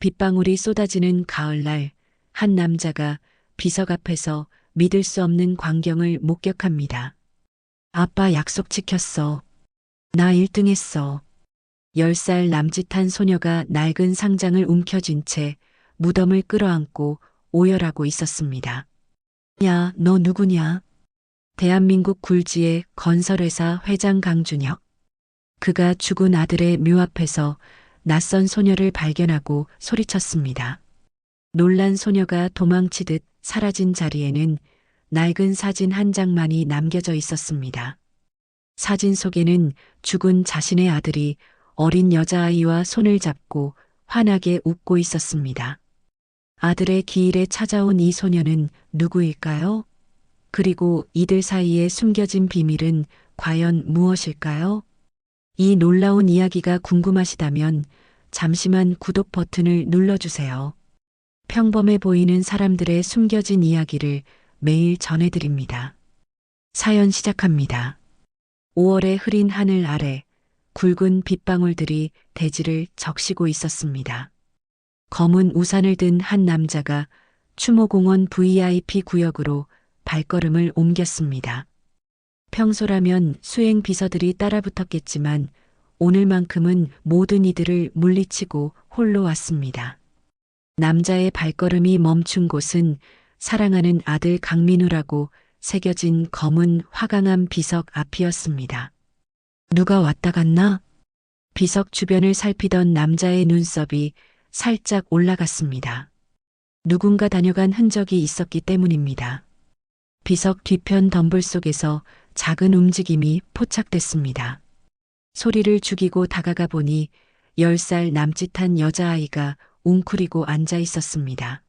빗방울이 쏟아지는 가을날, 한 남자가 비석 앞에서 믿을 수 없는 광경을 목격합니다. 아빠 약속 지켰어. 나 1등 했어. 10살 남짓한 소녀가 낡은 상장을 움켜쥔 채 무덤을 끌어안고 오열하고 있었습니다. 야, 너 누구냐? 대한민국 굴지의 건설회사 회장 강준혁. 그가 죽은 아들의 묘 앞에서 낯선 소녀를 발견하고 소리쳤습니다. 놀란 소녀가 도망치듯 사라진 자리에는 낡은 사진 한 장만이 남겨져 있었습니다. 사진 속에는 죽은 자신의 아들이 어린 여자아이와 손을 잡고 환하게 웃고 있었습니다. 아들의 기일에 찾아온 이 소녀는 누구일까요? 그리고 이들 사이에 숨겨진 비밀은 과연 무엇일까요? 이 놀라운 이야기가 궁금하시다면 잠시만 구독 버튼을 눌러주세요. 평범해 보이는 사람들의 숨겨진 이야기를 매일 전해드립니다. 사연 시작합니다. 5월의 흐린 하늘 아래 굵은 빗방울들이 대지를 적시고 있었습니다. 검은 우산을 든 한 남자가 추모공원 VIP 구역으로 발걸음을 옮겼습니다. 평소라면 수행 비서들이 따라붙었겠지만 오늘만큼은 모든 이들을 물리치고 홀로 왔습니다. 남자의 발걸음이 멈춘 곳은 사랑하는 아들 강민우라고 새겨진 검은 화강암 비석 앞이었습니다. 누가 왔다 갔나? 비석 주변을 살피던 남자의 눈썹이 살짝 올라갔습니다. 누군가 다녀간 흔적이 있었기 때문입니다. 비석 뒤편 덤불 속에서 작은 움직임이 포착됐습니다. 소리를 죽이고 다가가 보니 10살 남짓한 여자아이가 웅크리고 앉아 있었습니다.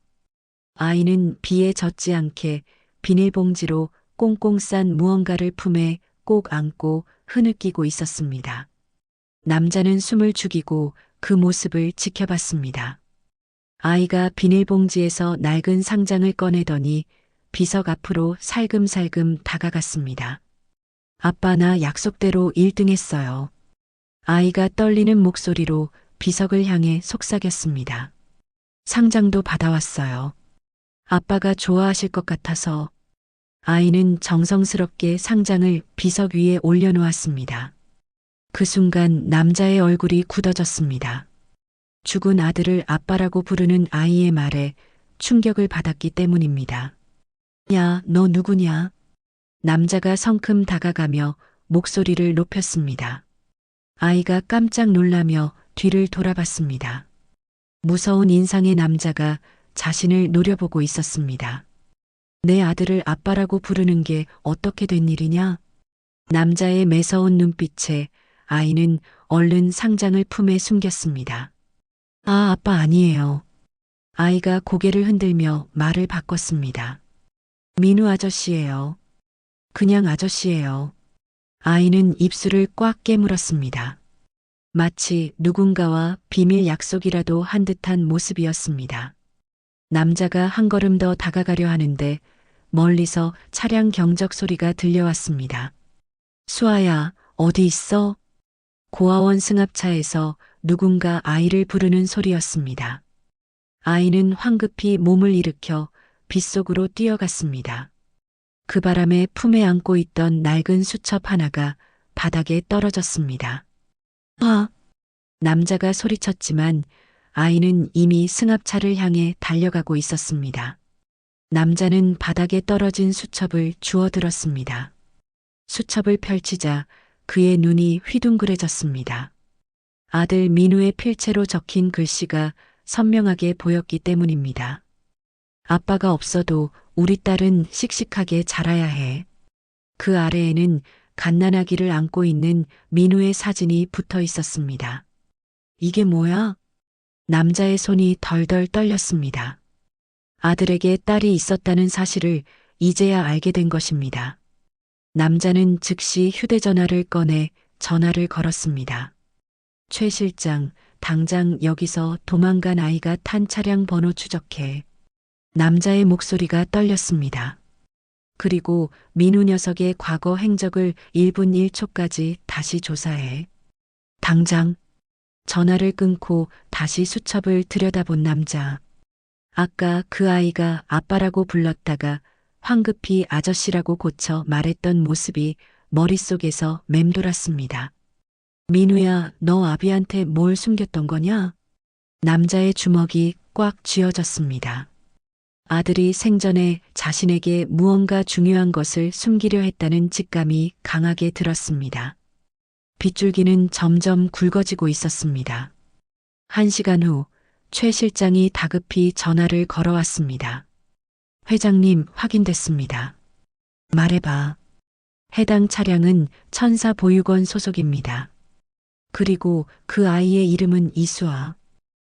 아이는 비에 젖지 않게 비닐봉지로 꽁꽁 싼 무언가를 품에 꼭 안고 흐느끼고 있었습니다. 남자는 숨을 죽이고 그 모습을 지켜봤습니다. 아이가 비닐봉지에서 낡은 상장을 꺼내더니 비석 앞으로 살금살금 다가갔습니다. 아빠, 나 약속대로 1등 했어요. 아이가 떨리는 목소리로 비석을 향해 속삭였습니다. 상장도 받아왔어요. 아빠가 좋아하실 것 같아서. 아이는 정성스럽게 상장을 비석 위에 올려놓았습니다. 그 순간 남자의 얼굴이 굳어졌습니다. 죽은 아들을 아빠라고 부르는 아이의 말에 충격을 받았기 때문입니다. 야, 너 누구냐? 남자가 성큼 다가가며 목소리를 높였습니다. 아이가 깜짝 놀라며 뒤를 돌아봤습니다. 무서운 인상의 남자가 자신을 노려보고 있었습니다. 내 아들을 아빠라고 부르는 게 어떻게 된 일이냐? 남자의 매서운 눈빛에 아이는 얼른 상장을 품에 숨겼습니다. 아, 아빠 아니에요. 아이가 고개를 흔들며 말을 바꿨습니다. 민우 아저씨예요. 그냥 아저씨예요. 아이는 입술을 꽉 깨물었습니다. 마치 누군가와 비밀 약속이라도 한 듯한 모습이었습니다. 남자가 한 걸음 더 다가가려 하는데 멀리서 차량 경적 소리가 들려왔습니다. 수아야, 어디 있어? 고아원 승합차에서 누군가 아이를 부르는 소리였습니다. 아이는 황급히 몸을 일으켜 빗속으로 뛰어갔습니다. 그 바람에 품에 안고 있던 낡은 수첩 하나가 바닥에 떨어졌습니다. 아! 남자가 소리쳤지만 아이는 이미 승합차를 향해 달려가고 있었습니다. 남자는 바닥에 떨어진 수첩을 주워들었습니다. 수첩을 펼치자 그의 눈이 휘둥그레졌습니다. 아들 민우의 필체로 적힌 글씨가 선명하게 보였기 때문입니다. 아빠가 없어도 우리 딸은 씩씩하게 자라야 해. 그 아래에는 갓난아기를 안고 있는 민우의 사진이 붙어 있었습니다. 이게 뭐야? 남자의 손이 덜덜 떨렸습니다. 아들에게 딸이 있었다는 사실을 이제야 알게 된 것입니다. 남자는 즉시 휴대전화를 꺼내 전화를 걸었습니다. 최 실장, 당장 여기서 도망간 아이가 탄 차량 번호 추적해. 남자의 목소리가 떨렸습니다. 그리고 민우 녀석의 과거 행적을 1분 1초까지 다시 조사해. 당장. 전화를 끊고 다시 수첩을 들여다본 남자. 아까 그 아이가 아빠라고 불렀다가 황급히 아저씨라고 고쳐 말했던 모습이 머릿속에서 맴돌았습니다. 민우야, 너 아비한테 뭘 숨겼던 거냐? 남자의 주먹이 꽉 쥐어졌습니다. 아들이 생전에 자신에게 무언가 중요한 것을 숨기려 했다는 직감이 강하게 들었습니다. 빗줄기는 점점 굵어지고 있었습니다. 1시간 후, 최 실장이 다급히 전화를 걸어왔습니다. 회장님, 확인됐습니다. 말해봐. 해당 차량은 천사보육원 소속입니다. 그리고 그 아이의 이름은 이수아.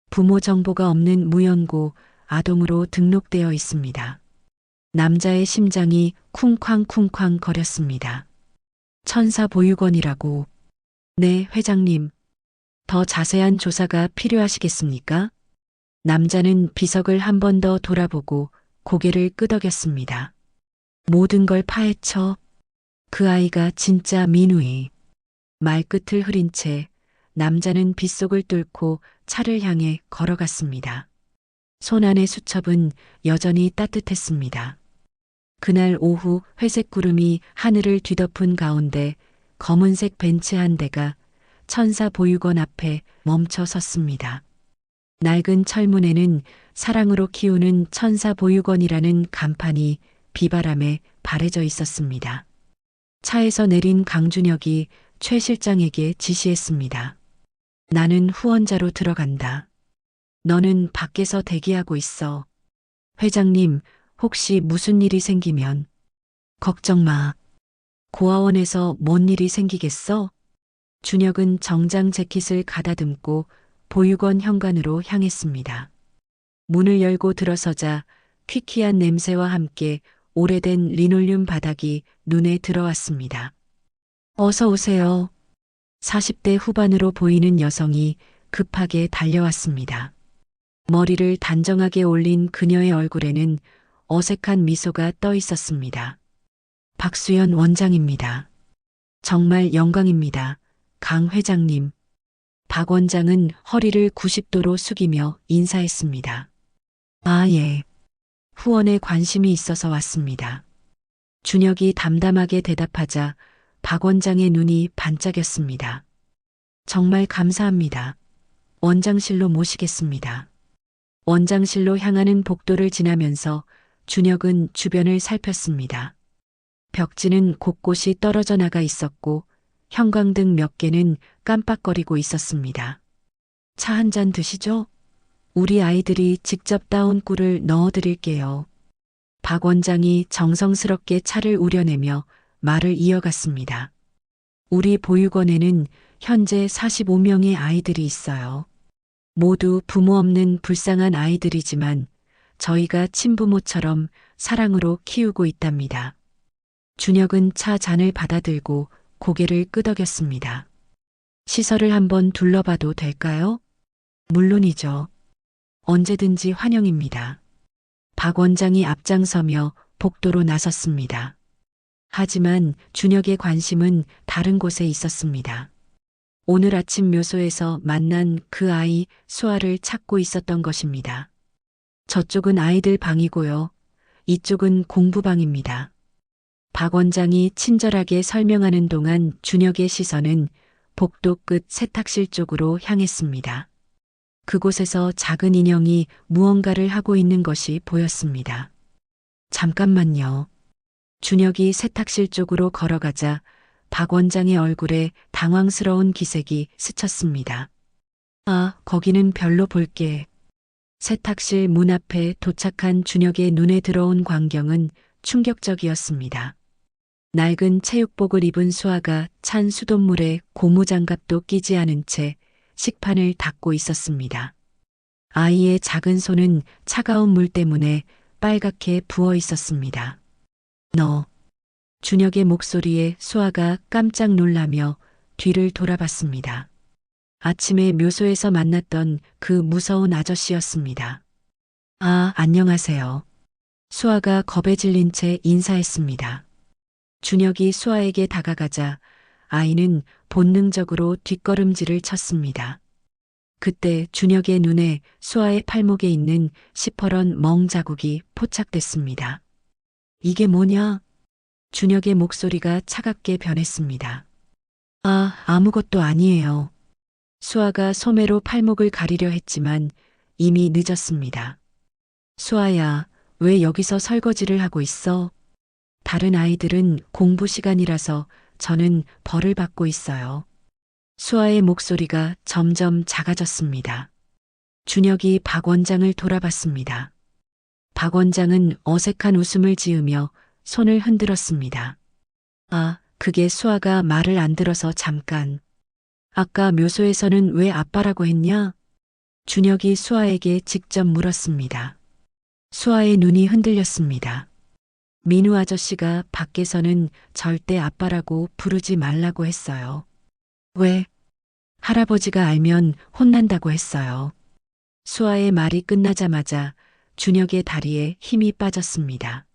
부모 정보가 없는 무연고 아동으로 등록되어 있습니다. 남자의 심장이 쿵쾅쿵쾅 거렸습니다. 천사보육원이라고. 네, 회장님. 더 자세한 조사가 필요하시겠습니까? 남자는 비석을 한 번 더 돌아보고 고개를 끄덕였습니다. 모든 걸 파헤쳐. 그 아이가 진짜 민우이. 말끝을 흐린 채 남자는 빗속을 뚫고 차를 향해 걸어갔습니다. 손 안의 수첩은 여전히 따뜻했습니다. 그날 오후 회색 구름이 하늘을 뒤덮은 가운데 검은색 벤츠 한 대가 천사보육원 앞에 멈춰 섰습니다. 낡은 철문에는 사랑으로 키우는 천사보육원이라는 간판이 비바람에 바래져 있었습니다. 차에서 내린 강준혁이 최 실장에게 지시했습니다. 나는 후원자로 들어간다. 너는 밖에서 대기하고 있어. 회장님, 혹시 무슨 일이 생기면. 걱정 마. 고아원에서 뭔 일이 생기겠어? 준혁은 정장 재킷을 가다듬고 보육원 현관으로 향했습니다. 문을 열고 들어서자 퀴퀴한 냄새와 함께 오래된 리놀륨 바닥이 눈에 들어왔습니다. 어서 오세요. 40대 후반으로 보이는 여성이 급하게 달려왔습니다. 머리를 단정하게 올린 그녀의 얼굴에는 어색한 미소가 떠 있었습니다. 박수연 원장입니다. 정말 영광입니다. 강 회장님. 박 원장은 허리를 90도로 숙이며 인사했습니다. 아, 예. 후원에 관심이 있어서 왔습니다. 준혁이 담담하게 대답하자 박 원장의 눈이 반짝였습니다. 정말 감사합니다. 원장실로 모시겠습니다. 원장실로 향하는 복도를 지나면서 준혁은 주변을 살폈습니다. 벽지는 곳곳이 떨어져 나가 있었고 형광등 몇 개는 깜빡거리고 있었습니다. 차 한 잔 드시죠? 우리 아이들이 직접 따온 꿀을 넣어드릴게요. 박 원장이 정성스럽게 차를 우려내며 말을 이어갔습니다. 우리 보육원에는 현재 45명의 아이들이 있어요. 모두 부모 없는 불쌍한 아이들이지만 저희가 친부모처럼 사랑으로 키우고 있답니다. 준혁은 차 잔을 받아들고 고개를 끄덕였습니다. 시설을 한번 둘러봐도 될까요? 물론이죠. 언제든지 환영입니다. 박 원장이 앞장서며 복도로 나섰습니다. 하지만 준혁의 관심은 다른 곳에 있었습니다. 오늘 아침 묘소에서 만난 그 아이 수아를 찾고 있었던 것입니다. 저쪽은 아이들 방이고요. 이쪽은 공부방입니다. 박 원장이 친절하게 설명하는 동안 준혁의 시선은 복도 끝 세탁실 쪽으로 향했습니다. 그곳에서 작은 인형이 무언가를 하고 있는 것이 보였습니다. 잠깐만요. 준혁이 세탁실 쪽으로 걸어가자 박 원장의 얼굴에 당황스러운 기색이 스쳤습니다. 아, 거기는 별로 볼 게. 세탁실 문 앞에 도착한 준혁의 눈에 들어온 광경은 충격적이었습니다. 낡은 체육복을 입은 수아가 찬 수돗물에 고무장갑도 끼지 않은 채 식판을 닦고 있었습니다. 아이의 작은 손은 차가운 물 때문에 빨갛게 부어 있었습니다. 너. 준혁의 목소리에 수아가 깜짝 놀라며 뒤를 돌아봤습니다. 아침에 묘소에서 만났던 그 무서운 아저씨였습니다. 아, 안녕하세요. 수아가 겁에 질린 채 인사했습니다. 준혁이 수아에게 다가가자 아이는 본능적으로 뒷걸음질을 쳤습니다. 그때 준혁의 눈에 수아의 팔목에 있는 시퍼런 멍 자국이 포착됐습니다. 이게 뭐냐? 준혁의 목소리가 차갑게 변했습니다. 아무것도 아니에요. 수아가 소매로 팔목을 가리려 했지만 이미 늦었습니다. 수아야, 왜 여기서 설거지를 하고 있어? 다른 아이들은 공부 시간이라서 저는 벌을 받고 있어요. 수아의 목소리가 점점 작아졌습니다. 준혁이 박 원장을 돌아봤습니다. 박 원장은 어색한 웃음을 지으며 손을 흔들었습니다. 그게 수아가 말을 안 들어서 잠깐. 아까 묘소에서는 왜 아빠라고 했냐? 준혁이 수아에게 직접 물었습니다. 수아의 눈이 흔들렸습니다. 민우 아저씨가 밖에서는 절대 아빠라고 부르지 말라고 했어요. 왜? 할아버지가 알면 혼난다고 했어요. 수아의 말이 끝나자마자 준혁의 다리에 힘이 빠졌습니다.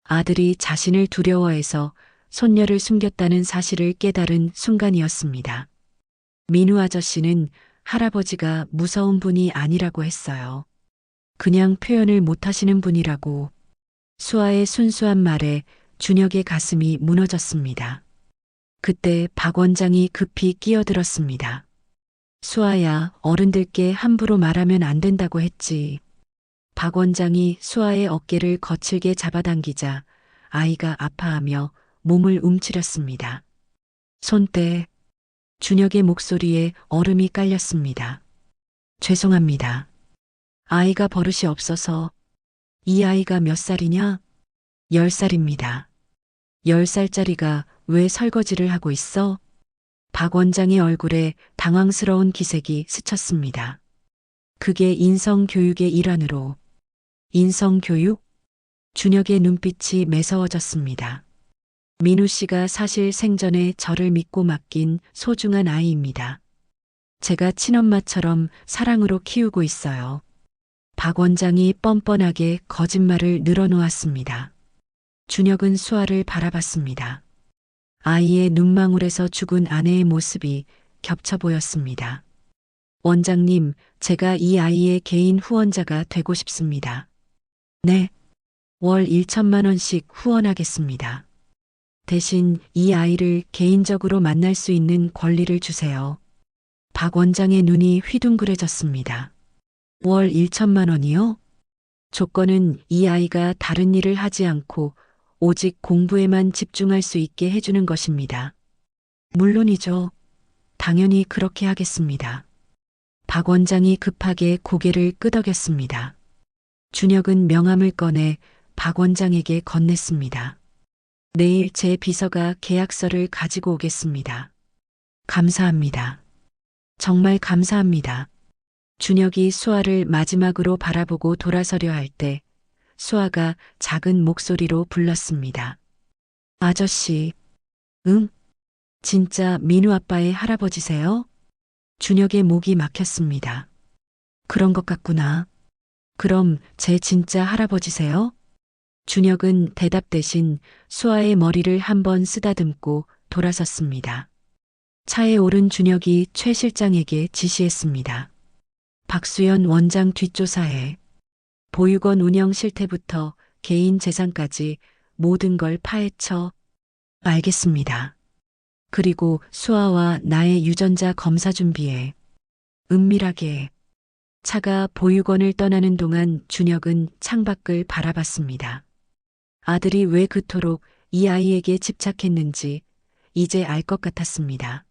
아들이 자신을 두려워해서 손녀를 숨겼다는 사실을 깨달은 순간이었습니다. 민우 아저씨는 할아버지가 무서운 분이 아니라고 했어요. 그냥 표현을 못하시는 분이라고. 수아의 순수한 말에 준혁의 가슴이 무너졌습니다. 그때 박 원장이 급히 끼어들었습니다. 수아야, 어른들께 함부로 말하면 안 된다고 했지. 박 원장이 수아의 어깨를 거칠게 잡아당기자 아이가 아파하며 몸을 움츠렸습니다. 손때. 준혁의 목소리에 얼음이 깔렸습니다. 죄송합니다. 아이가 버릇이 없어서. 이 아이가 몇 살이냐? 10살입니다. 10살짜리가 왜 설거지를 하고 있어? 박 원장의 얼굴에 당황스러운 기색이 스쳤습니다. 그게 인성교육의 일환으로. 인성교육? 준혁의 눈빛이 매서워졌습니다. 민우 씨가 사실 생전에 저를 믿고 맡긴 소중한 아이입니다. 제가 친엄마처럼 사랑으로 키우고 있어요. 박 원장이 뻔뻔하게 거짓말을 늘어놓았습니다. 준혁은 수아를 바라봤습니다. 아이의 눈망울에서 죽은 아내의 모습이 겹쳐 보였습니다. 원장님, 제가 이 아이의 개인 후원자가 되고 싶습니다. 네. 월 1천만 원씩 후원하겠습니다. 대신 이 아이를 개인적으로 만날 수 있는 권리를 주세요. 박 원장의 눈이 휘둥그레졌습니다. 월 1천만 원이요? 조건은 이 아이가 다른 일을 하지 않고 오직 공부에만 집중할 수 있게 해주는 것입니다. 물론이죠. 당연히 그렇게 하겠습니다. 박 원장이 급하게 고개를 끄덕였습니다. 준혁은 명함을 꺼내 박 원장에게 건넸습니다. 내일 제 비서가 계약서를 가지고 오겠습니다. 감사합니다. 정말 감사합니다. 준혁이 수아를 마지막으로 바라보고 돌아서려 할 때 수아가 작은 목소리로 불렀습니다. 아저씨. 응? 진짜 민우 아빠의 할아버지세요? 준혁의 목이 막혔습니다. 그런 것 같구나. 그럼 제 진짜 할아버지세요? 준혁은 대답 대신 수아의 머리를 한번 쓰다듬고 돌아섰습니다. 차에 오른 준혁이 최 실장에게 지시했습니다. 박수연 원장 뒷조사해. 보육원 운영 실태부터 개인 재산까지 모든 걸 파헤쳐. 알겠습니다. 그리고 수아와 나의 유전자 검사 준비해. 은밀하게. 차가 보육원을 떠나는 동안 준혁은 창밖을 바라봤습니다. 아들이 왜 그토록 이 아이에게 집착했는지 이제 알 것 같았습니다.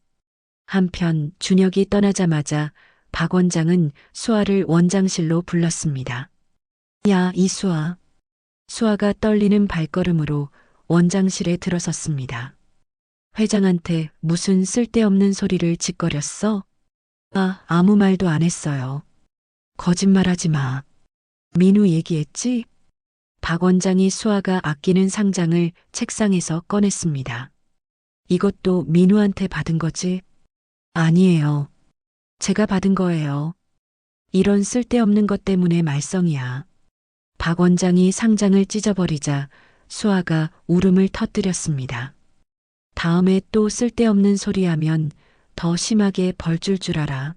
한편 준혁이 떠나자마자 박 원장은 수아를 원장실로 불렀습니다. 야, 이수아. 수아가 떨리는 발걸음으로 원장실에 들어섰습니다. 회장한테 무슨 쓸데없는 소리를 짓거렸어? 아무 말도 안 했어요. 거짓말하지 마. 민우 얘기했지? 박 원장이 수아가 아끼는 상장을 책상에서 꺼냈습니다. 이것도 민우한테 받은 거지? 아니에요. 제가 받은 거예요. 이런 쓸데없는 것 때문에 말썽이야. 박 원장이 상장을 찢어버리자 수아가 울음을 터뜨렸습니다. 다음에 또 쓸데없는 소리 하면 더 심하게 벌 줄 알아.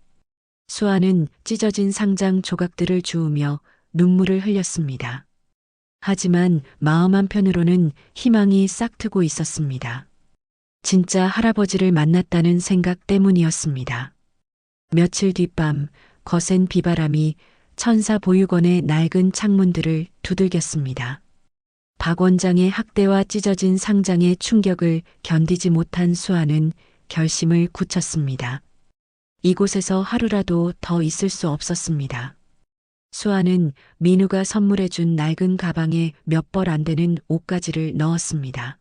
수아는 찢어진 상장 조각들을 주우며 눈물을 흘렸습니다. 하지만 마음 한편으로는 희망이 싹트고 있었습니다. 진짜 할아버지를 만났다는 생각 때문이었습니다. 며칠 뒤밤 거센 비바람이 천사 보육원의 낡은 창문들을 두들겼습니다. 박 원장의 학대와 찢어진 상장의 충격을 견디지 못한 수아는 결심을 굳혔습니다. 이곳에서 하루라도 더 있을 수 없었습니다. 수아는 민우가 선물해준 낡은 가방에 몇 벌 안 되는 옷가지를 넣었습니다.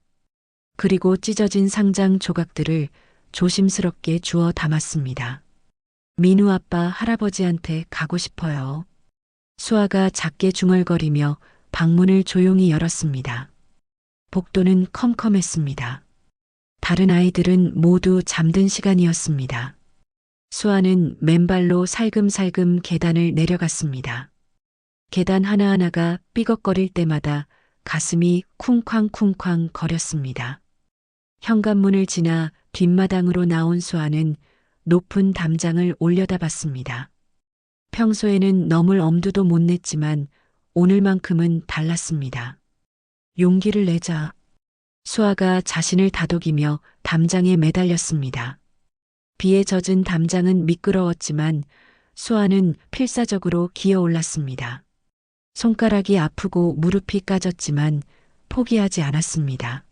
그리고 찢어진 상장 조각들을 조심스럽게 주워 담았습니다. 민우 아빠 할아버지한테 가고 싶어요. 수아가 작게 중얼거리며 방문을 조용히 열었습니다. 복도는 컴컴했습니다. 다른 아이들은 모두 잠든 시간이었습니다. 수아는 맨발로 살금살금 계단을 내려갔습니다. 계단 하나하나가 삐걱거릴 때마다 가슴이 쿵쾅쿵쾅 거렸습니다. 현관문을 지나 뒷마당으로 나온 수아는 높은 담장을 올려다봤습니다. 평소에는 너물 엄두도 못 냈지만 오늘만큼은 달랐습니다. 용기를 내자. 수아가 자신을 다독이며 담장에 매달렸습니다. 비에 젖은 담장은 미끄러웠지만 수아는 필사적으로 기어 올랐습니다. 손가락이 아프고 무릎이 까졌지만 포기하지 않았습니다.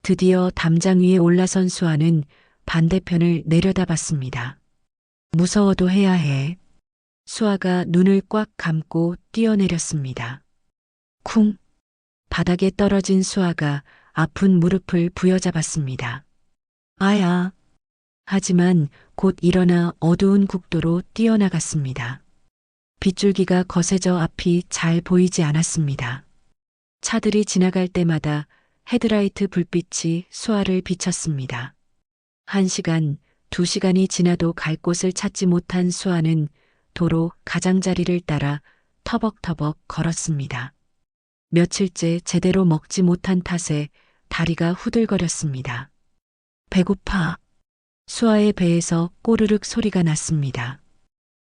드디어 담장 위에 올라선 수아는 반대편을 내려다봤습니다. 무서워도 해야 해. 수아가 눈을 꽉 감고 뛰어내렸습니다. 쿵! 바닥에 떨어진 수아가 아픈 무릎을 부여잡았습니다. 아야! 하지만 곧 일어나 어두운 국도로 뛰어나갔습니다. 빗줄기가 거세져 앞이 잘 보이지 않았습니다. 차들이 지나갈 때마다 헤드라이트 불빛이 수아를 비쳤습니다. 1시간, 2시간이 지나도 갈 곳을 찾지 못한 수아는 도로 가장자리를 따라 터벅터벅 걸었습니다. 며칠째 제대로 먹지 못한 탓에 다리가 후들거렸습니다. 배고파. 수아의 배에서 꼬르륵 소리가 났습니다.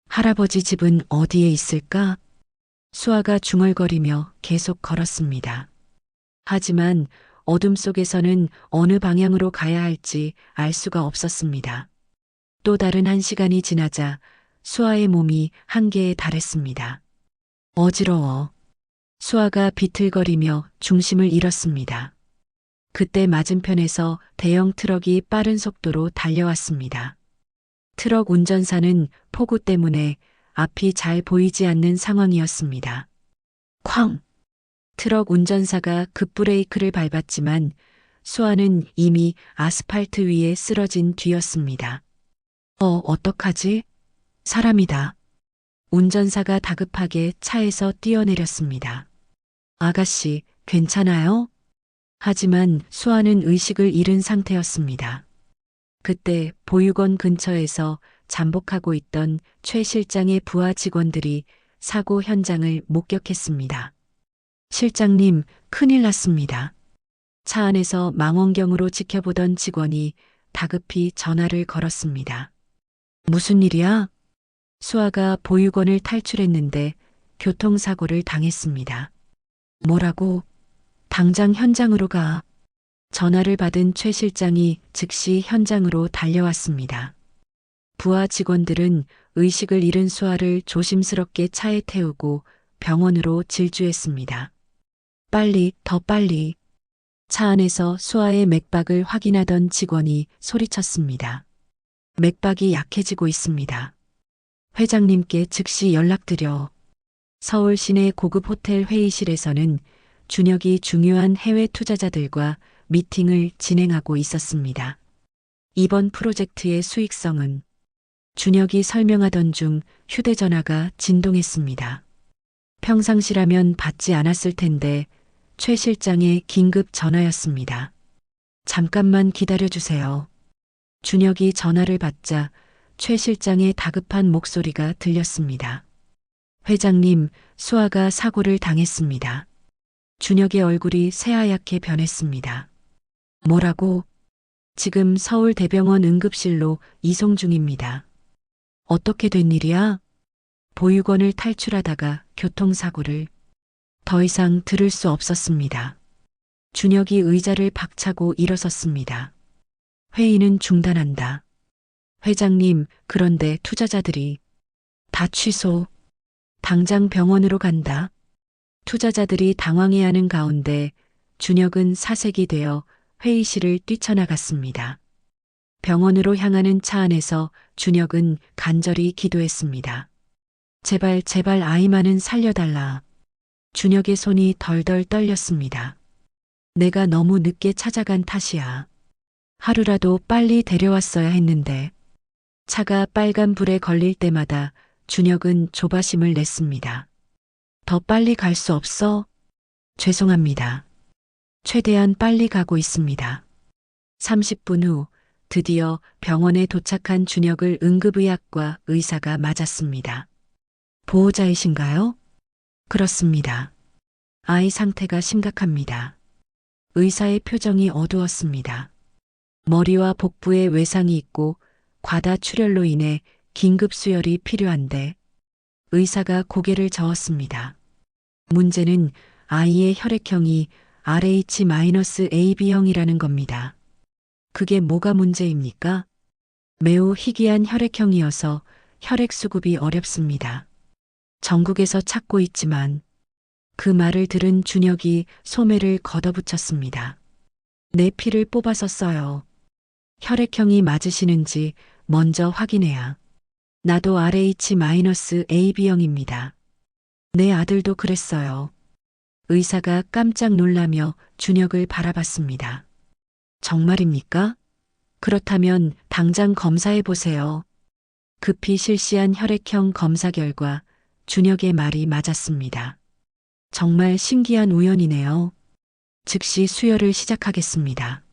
할아버지 집은 어디에 있을까? 수아가 중얼거리며 계속 걸었습니다. 하지만 어둠 속에서는 어느 방향으로 가야 할지 알 수가 없었습니다. 또 다른 1시간이 지나자 수아의 몸이 한계에 달했습니다. 어지러워. 수아가 비틀거리며 중심을 잃었습니다. 그때 맞은편에서 대형 트럭이 빠른 속도로 달려왔습니다. 트럭 운전사는 폭우 때문에 앞이 잘 보이지 않는 상황이었습니다. 쾅! 트럭 운전사가 급브레이크를 밟았지만 수아는 이미 아스팔트 위에 쓰러진 뒤였습니다. 어떡하지? 사람이다. 운전사가 다급하게 차에서 뛰어내렸습니다. 아가씨, 괜찮아요? 하지만 수아는 의식을 잃은 상태였습니다. 그때 보육원 근처에서 잠복하고 있던 최 실장의 부하 직원들이 사고 현장을 목격했습니다. 실장님, 큰일 났습니다. 차 안에서 망원경으로 지켜보던 직원이 다급히 전화를 걸었습니다. 무슨 일이야? 수아가 보육원을 탈출했는데 교통사고를 당했습니다. 뭐라고? 당장 현장으로 가. 전화를 받은 최 실장이 즉시 현장으로 달려왔습니다. 부하 직원들은 의식을 잃은 수아를 조심스럽게 차에 태우고 병원으로 질주했습니다. 빨리, 더 빨리. 차 안에서 수아의 맥박을 확인하던 직원이 소리쳤습니다. 맥박이 약해지고 있습니다. 회장님께 즉시 연락드려. 서울 시내 고급 호텔 회의실에서는 준혁이 중요한 해외 투자자들과 미팅을 진행하고 있었습니다. 이번 프로젝트의 수익성은 준혁이 설명하던 중 휴대전화가 진동했습니다. 평상시라면 받지 않았을 텐데 최 실장의 긴급 전화였습니다. 잠깐만 기다려주세요. 준혁이 전화를 받자 최 실장의 다급한 목소리가 들렸습니다. 회장님, 수아가 사고를 당했습니다. 준혁의 얼굴이 새하얗게 변했습니다. 뭐라고? 지금 서울대병원 응급실로 이송 중입니다. 어떻게 된 일이야? 보육원을 탈출하다가 교통사고를. 더 이상 들을 수 없었습니다. 준혁이 의자를 박차고 일어섰습니다. 회의는 중단한다. 회장님, 그런데 투자자들이 다 취소. 당장 병원으로 간다. 투자자들이 당황해하는 가운데 준혁은 사색이 되어 회의실을 뛰쳐나갔습니다. 병원으로 향하는 차 안에서 준혁은 간절히 기도했습니다. 제발, 제발 아이만은 살려달라. 준혁의 손이 덜덜 떨렸습니다. 내가 너무 늦게 찾아간 탓이야. 하루라도 빨리 데려왔어야 했는데. 차가 빨간 불에 걸릴 때마다 준혁은 조바심을 냈습니다. 더 빨리 갈 수 없어? 죄송합니다. 최대한 빨리 가고 있습니다. 30분 후 드디어 병원에 도착한 준혁을 응급의학과 의사가 맞았습니다. 보호자이신가요? 그렇습니다. 아이 상태가 심각합니다. 의사의 표정이 어두웠습니다. 머리와 복부에 외상이 있고 과다 출혈로 인해 긴급 수혈이 필요한데 의사가 고개를 저었습니다. 문제는 아이의 혈액형이 RH-AB형이라는 겁니다. 그게 뭐가 문제입니까? 매우 희귀한 혈액형이어서 혈액 수급이 어렵습니다. 전국에서 찾고 있지만 그 말을 들은 준혁이 소매를 걷어붙였습니다. 내 피를 뽑아서 써요. 혈액형이 맞으시는지 먼저 확인해야. 나도 RH-AB형입니다. 내 아들도 그랬어요. 의사가 깜짝 놀라며 준혁을 바라봤습니다. 정말입니까? 그렇다면 당장 검사해 보세요. 급히 실시한 혈액형 검사 결과 준혁의 말이 맞았습니다. 정말 신기한 우연이네요. 즉시 수혈을 시작하겠습니다.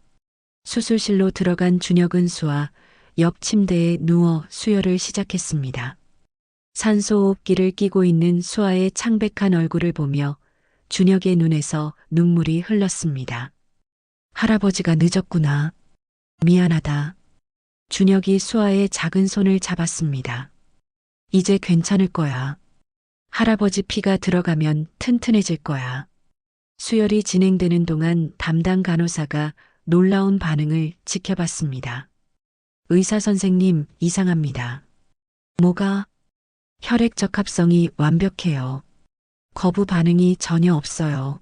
수술실로 들어간 준혁은 수아 옆 침대에 누워 수혈을 시작했습니다. 산소호흡기를 끼고 있는 수아의 창백한 얼굴을 보며 준혁의 눈에서 눈물이 흘렀습니다. 할아버지가 늦었구나. 미안하다. 준혁이 수아의 작은 손을 잡았습니다. 이제 괜찮을 거야. 할아버지 피가 들어가면 튼튼해질 거야. 수혈이 진행되는 동안 담당 간호사가 놀라운 반응을 지켜봤습니다. 의사 선생님, 이상합니다. 뭐가? 혈액 적합성이 완벽해요. 거부 반응이 전혀 없어요.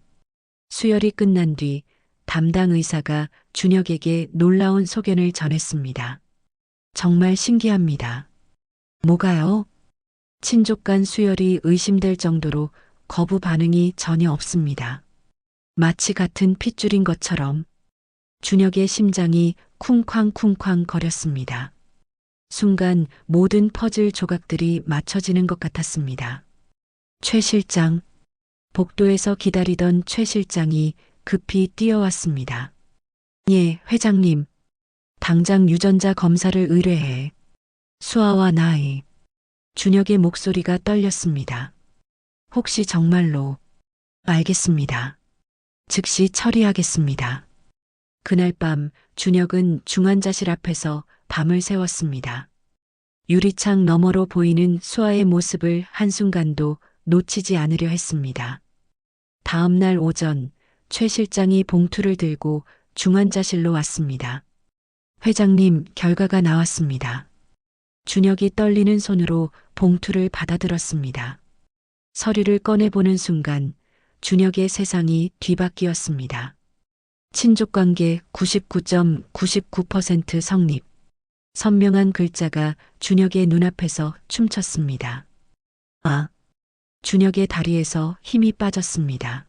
수혈이 끝난 뒤 담당 의사가 준혁에게 놀라운 소견을 전했습니다. 정말 신기합니다. 뭐가요? 친족 간 수혈이 의심될 정도로 거부 반응이 전혀 없습니다. 마치 같은 핏줄인 것처럼. 준혁의 심장이 쿵쾅쿵쾅 거렸습니다. 순간 모든 퍼즐 조각들이 맞춰지는 것 같았습니다. 최 실장, 복도에서 기다리던 최 실장이 급히 뛰어왔습니다. 예, 회장님. 당장 유전자 검사를 의뢰해. 수아와 나이. 준혁의 목소리가 떨렸습니다. 혹시 정말로. 알겠습니다. 즉시 처리하겠습니다. 그날 밤 준혁은 중환자실 앞에서 밤을 새웠습니다. 유리창 너머로 보이는 수아의 모습을 한순간도 놓치지 않으려 했습니다. 다음 날 오전 최 실장이 봉투를 들고 중환자실로 왔습니다. 회장님, 결과가 나왔습니다. 준혁이 떨리는 손으로 봉투를 받아들었습니다. 서류를 꺼내보는 순간 준혁의 세상이 뒤바뀌었습니다. 친족관계 99.99% 성립. 선명한 글자가 준혁의 눈앞에서 춤췄습니다. 아, 준혁의 다리에서 힘이 빠졌습니다.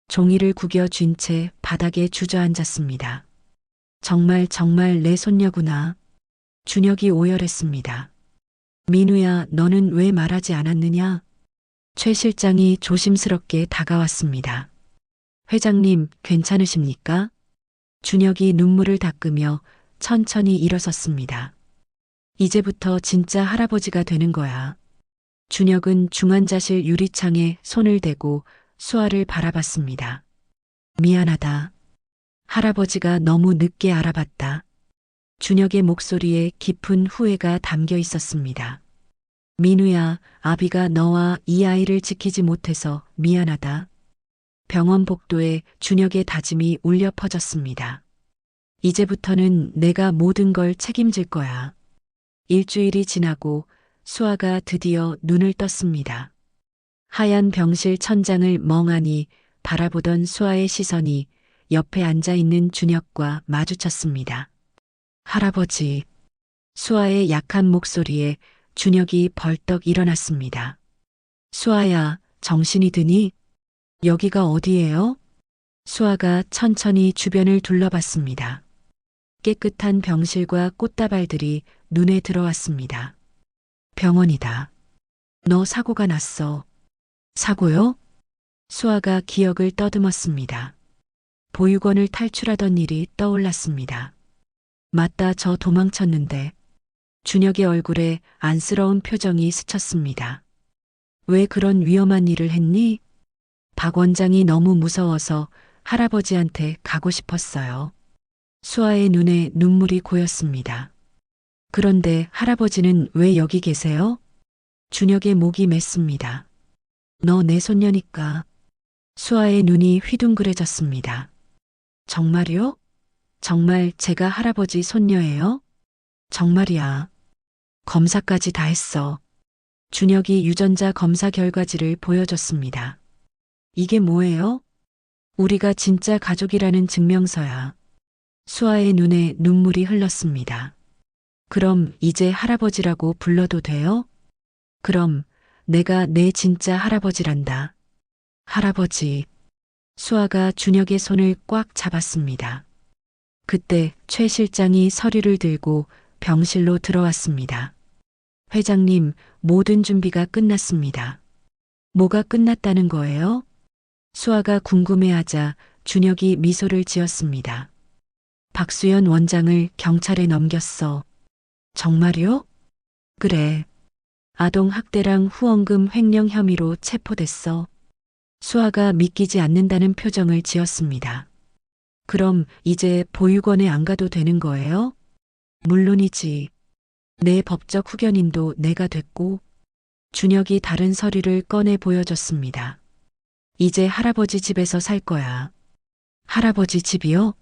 종이를 구겨 쥔 채 바닥에 주저앉았습니다. 정말 내 손녀구나. 준혁이 오열했습니다. 민우야, 너는 왜 말하지 않았느냐? 최 실장이 조심스럽게 다가왔습니다. 회장님, 괜찮으십니까? 준혁이 눈물을 닦으며 천천히 일어섰습니다. 이제부터 진짜 할아버지가 되는 거야. 준혁은 중환자실 유리창에 손을 대고 수아를 바라봤습니다. 미안하다. 할아버지가 너무 늦게 알아봤다. 준혁의 목소리에 깊은 후회가 담겨 있었습니다. 민우야, 아비가 너와 이 아이를 지키지 못해서 미안하다. 병원 복도에 준혁의 다짐이 울려 퍼졌습니다. 이제부터는 내가 모든 걸 책임질 거야. 일주일이 지나고 수아가 드디어 눈을 떴습니다. 하얀 병실 천장을 멍하니 바라보던 수아의 시선이 옆에 앉아 있는 준혁과 마주쳤습니다. 할아버지. 수아의 약한 목소리에 준혁이 벌떡 일어났습니다. 수아야, 정신이 드니? 여기가 어디예요? 수아가 천천히 주변을 둘러봤습니다. 깨끗한 병실과 꽃다발들이 눈에 들어왔습니다. 병원이다. 너 사고가 났어. 사고요? 수아가 기억을 떠듬었습니다. 보육원을 탈출하던 일이 떠올랐습니다. 맞다, 저 도망쳤는데. 준혁의 얼굴에 안쓰러운 표정이 스쳤습니다. 왜 그런 위험한 일을 했니? 박 원장이 너무 무서워서 할아버지한테 가고 싶었어요. 수아의 눈에 눈물이 고였습니다. 그런데 할아버지는 왜 여기 계세요? 준혁의 목이 맸습니다. 너 내 손녀니까. 수아의 눈이 휘둥그레졌습니다. 정말요? 정말 제가 할아버지 손녀예요? 정말이야. 검사까지 다 했어. 준혁이 유전자 검사 결과지를 보여줬습니다. 이게 뭐예요? 우리가 진짜 가족이라는 증명서야. 수아의 눈에 눈물이 흘렀습니다. 그럼 이제 할아버지라고 불러도 돼요? 그럼 내가 내 진짜 할아버지란다. 할아버지. 수아가 준혁의 손을 꽉 잡았습니다. 그때 최 실장이 서류를 들고 병실로 들어왔습니다. 회장님, 모든 준비가 끝났습니다. 뭐가 끝났다는 거예요? 수아가 궁금해하자 준혁이 미소를 지었습니다. 박수연 원장을 경찰에 넘겼어. 정말요? 그래. 아동학대랑 후원금 횡령 혐의로 체포됐어. 수아가 믿기지 않는다는 표정을 지었습니다. 그럼 이제 보육원에 안 가도 되는 거예요? 물론이지. 내 법적 후견인도 내가 됐고. 준혁이 다른 서류를 꺼내 보여줬습니다. 이제 할아버지 집에서 살 거야. 할아버지 집이요?